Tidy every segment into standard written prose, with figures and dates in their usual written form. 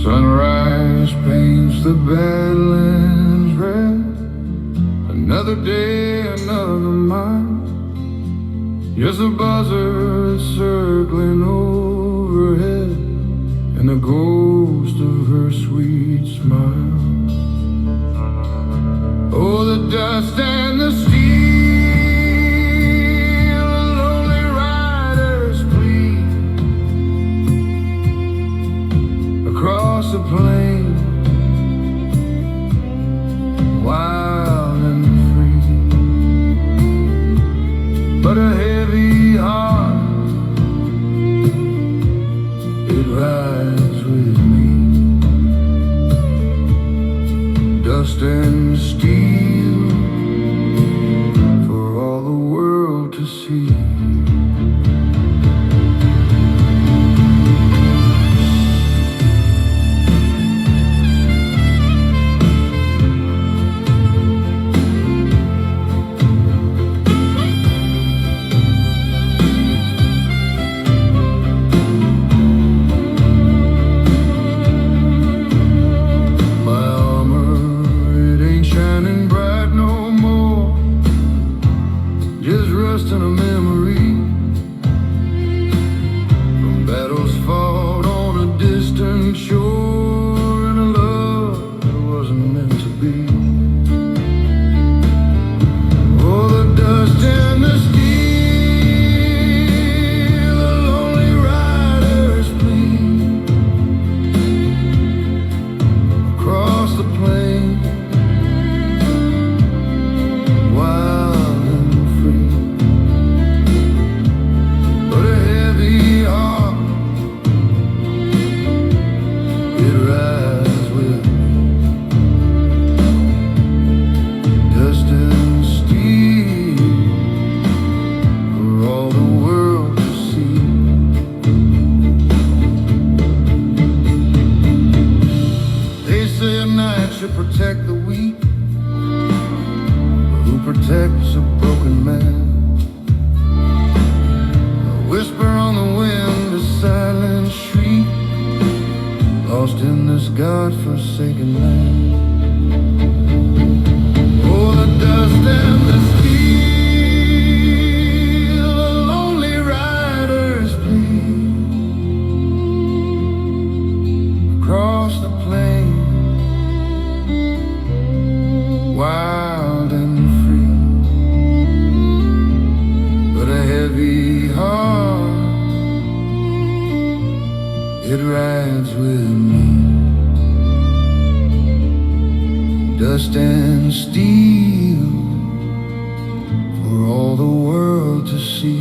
Sunrise paints the Badlands red. Another day, another mile. Just a buzzard circling overhead, and the ghost of her sweet smile. Oh, the dust and the steel, a lonely rider's plea across the plain, wild and free. But a heavy heart, it rides with me. Dust and steel for all the world to see. In a memory from battles fought on a distant shore, and a love that wasn't meant to be. Oh, the dust and the steel, a lonely rider's plea across the plain, wild and free. Protect the weak, but who protects a broken man? A whisper on the wind, a silent shriek, lost in this God-forsaken land. Oh, the dust and the steel, a lonely rider's plea across the plain, wild and free. But a heavy heart, it rides with me. Dust and steel for all the world to see.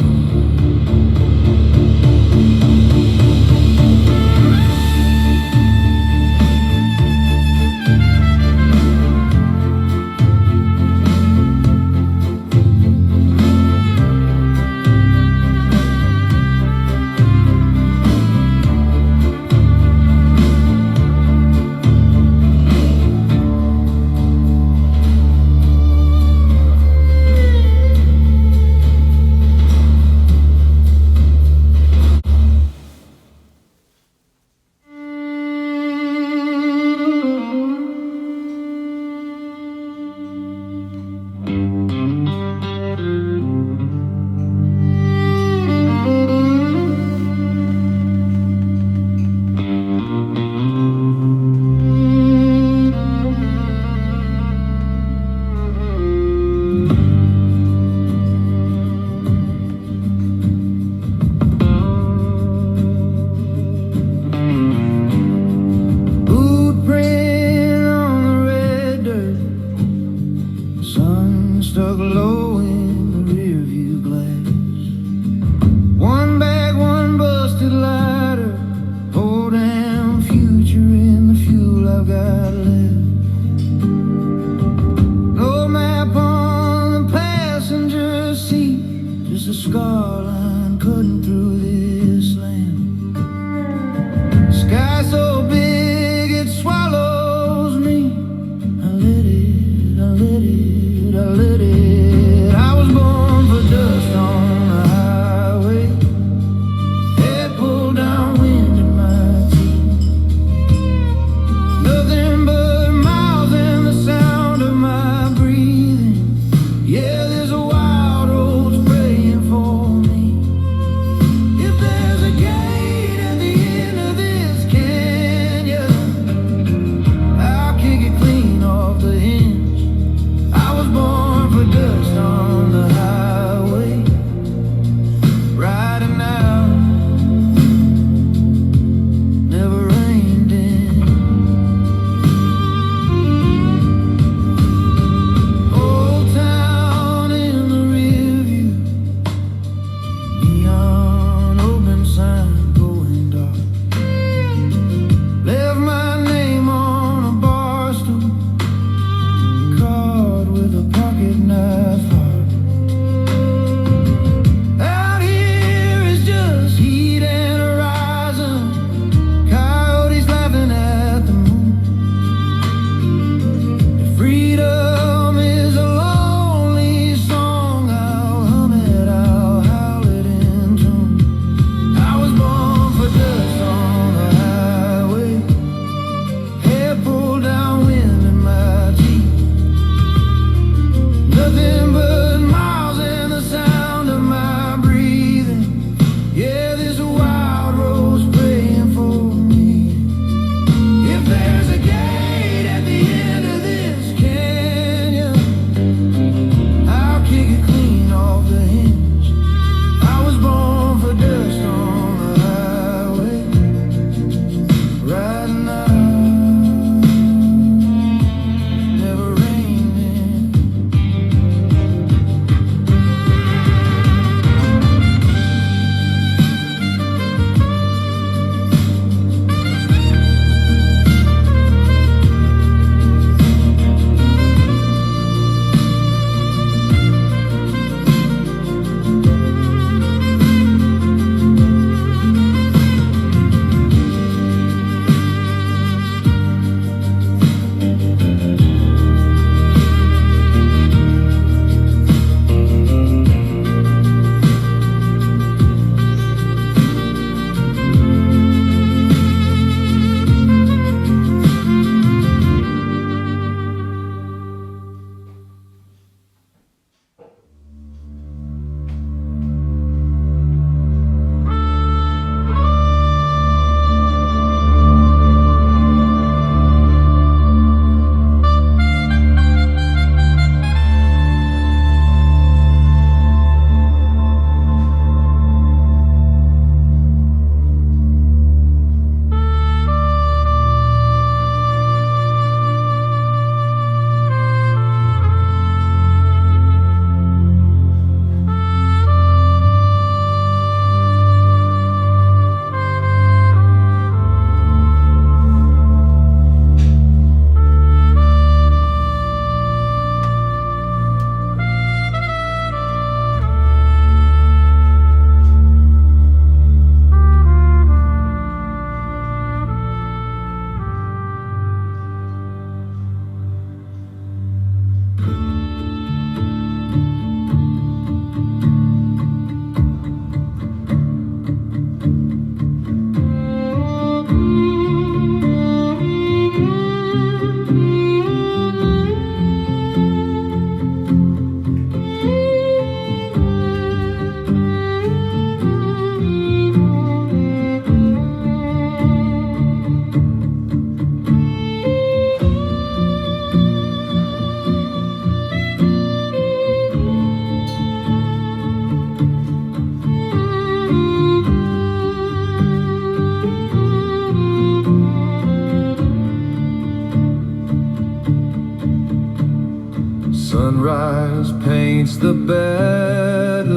Sunrise paints the badlands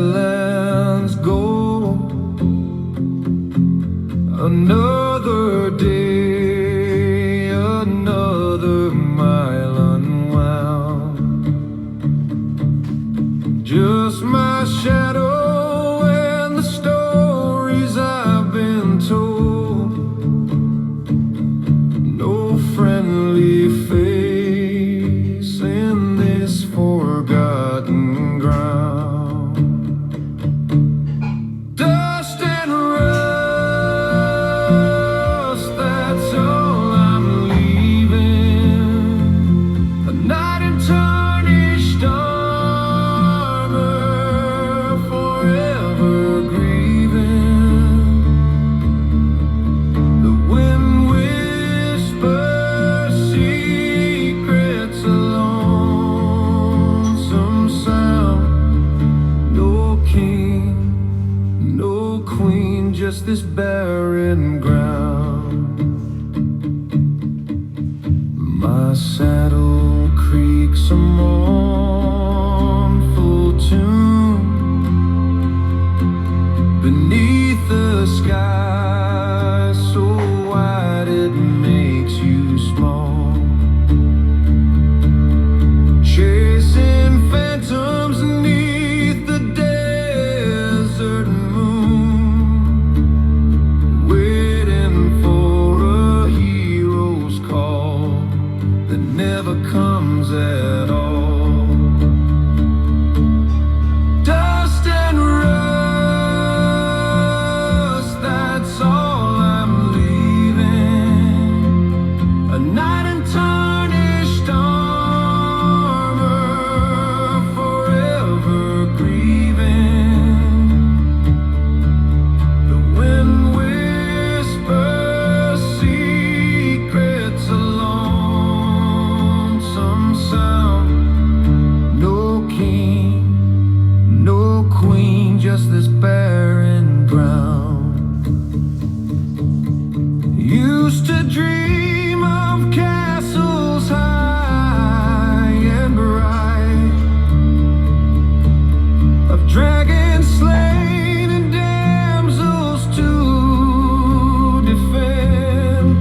gold. Another day, another mile unwound. Just my shadow and the stories I've been told. No friendly face in this forgotten ground. Dust and rust, that's all I'm leaving. A knight in tarnished armor, forever grieving. The wind whispers secrets, a lonesome sound. No king, no queen, just this barren ground. My saddle creaks a mournful tune beneath the sky so wide it makes you small. Chasing phantoms beneath the desert moon, waiting for a hero's call that never comes at all. Dust and rust, that's all I'm leaving. A knight in tarnished armor, forever grieving. The wind whispers secrets, a lonesome sound. No king, no queen, just this barren ground. Used to dream of castles high and bright, of dragons slain and damsels to defend.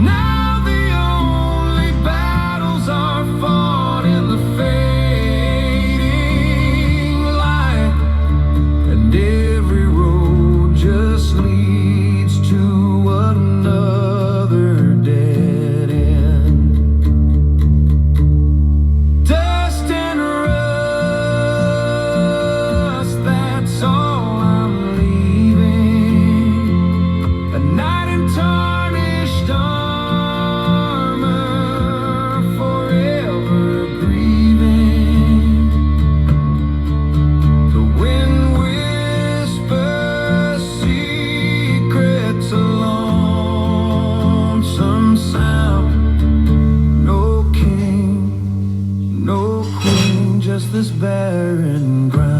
Now the only battles are fought in the fading light, and every road just leads to another dead end. Dust and rust, that's all I'm leaving. A knight in tarnished armor, forever grieving. The wind whispers secrets, a lonesome sound. No king, no queen, just this barren ground.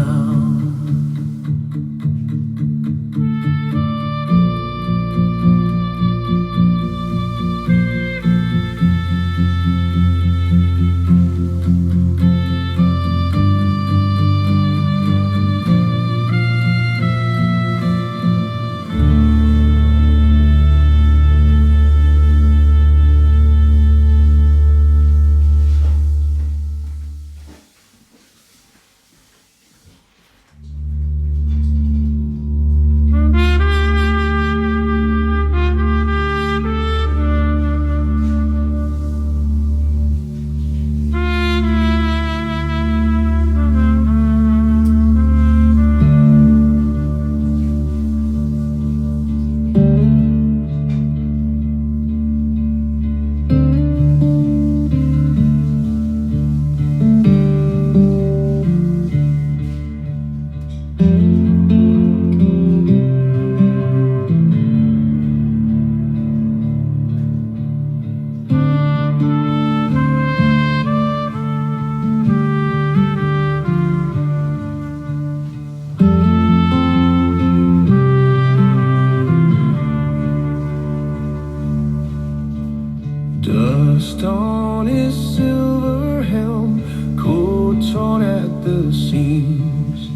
the seams,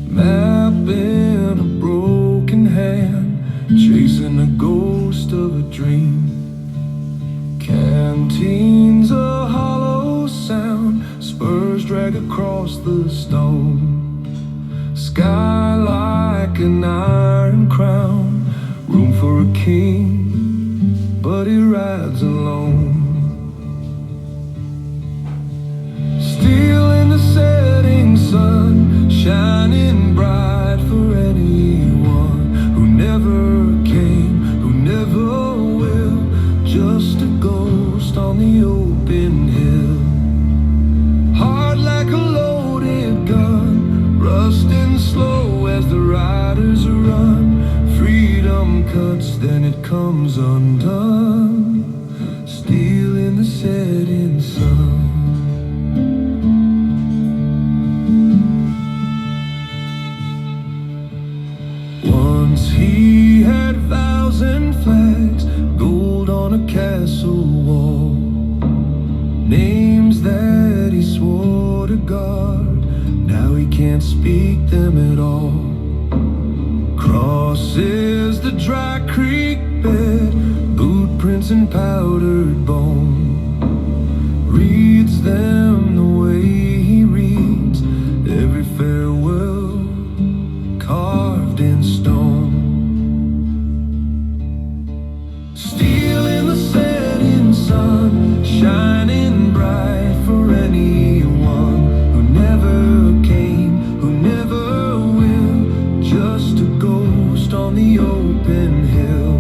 mapping a broken hand, chasing the ghost of a dream. Canteens a hollow sound, spurs drag across the stone. Sky like an iron crown, room for a king, but he rides alone. Still in the setting sun, shining bright for anyone who never came, who never will. Just a ghost on the open hill, hard like a loaded gun, rusting slow as the riders run. Freedom cuts, then it comes undone. Still in the setting sun. Once he had vows and flags, gold on a castle wall, names that he swore to guard. Now he can't speak them at all. Crosses the dry creek bed, boot prints and powdered bone. Reads them the way he reads every farewell, carved in stone. Still in the setting sun, shining bright for anyone who never came, who never will. Just a ghost on the open hill,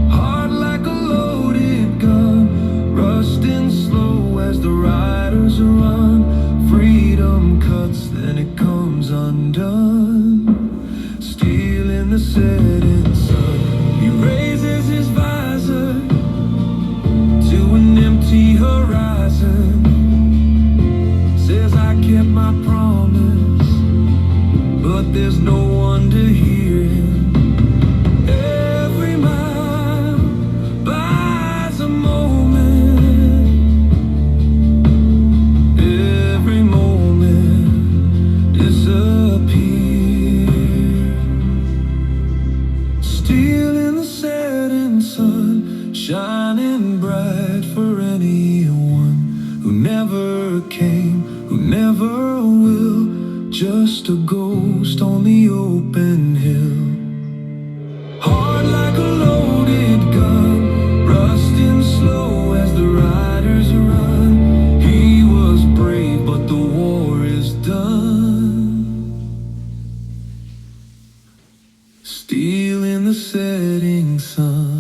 hard like a loaded gun, rusting slow as the riders run. Freedom cuts, then it comes undone. Still in the setting sun, he raises his visor to an empty horizon. Says I kept my promise, but there's no one to hear him. Every mile buys a moment, every moment disappears. Still in the setting sun, shining bright for anyone who never came, who never will. Just a ghost on the open hill, hard like a loaded gun, rusting slow as the riders run. He was brave, but the war is done. Still in the setting sun.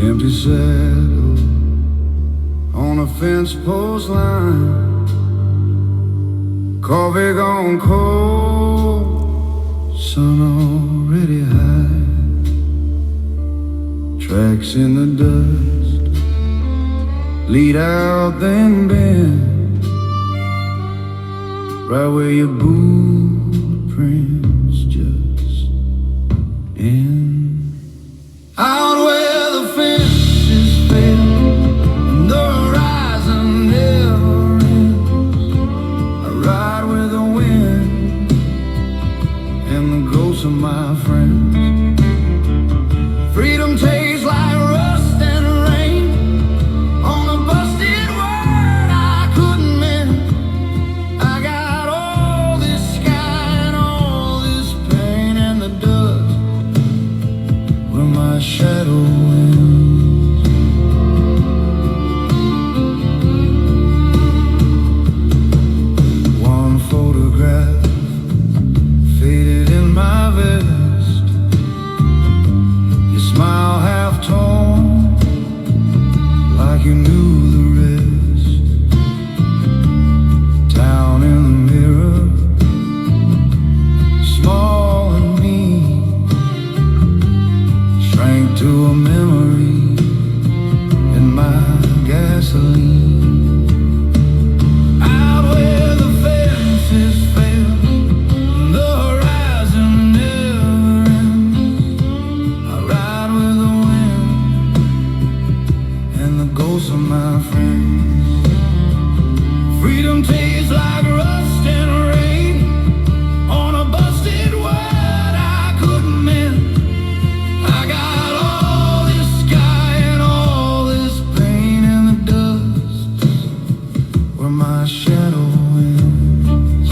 Empty saddle on a fence post line, coffee gone cold, sun already high. Tracks in the dust lead out then bend, right where your boot prints just end. Out where the fences fail and the horizon never ends, I ride with the wind and the ghosts of my friends. Freedom tastes like rust and rain on a busted word I couldn't mend. I got all this sky and all this pain and the dust where my shadow the rest. Down in the mirror, small and mean, shrank to a memory in my gasoline. Out where the fences fail, the horizon never ends. I ride with the wind and the ghosts of my friends. Freedom tastes like rust and rain on a busted word I couldn't mend. I got all this sky and all this pain in the dust where my shadow ends.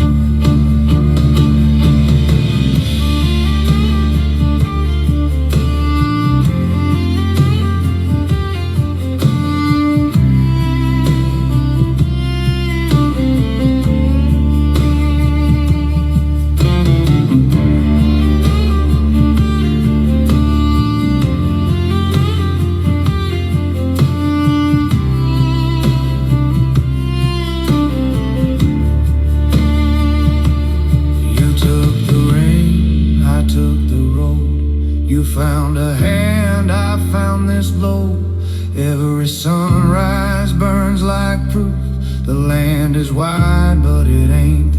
You took the rain, I took the road. You found a hand, I found this load. Every sunrise burns like proof. The land is wide, but it ain't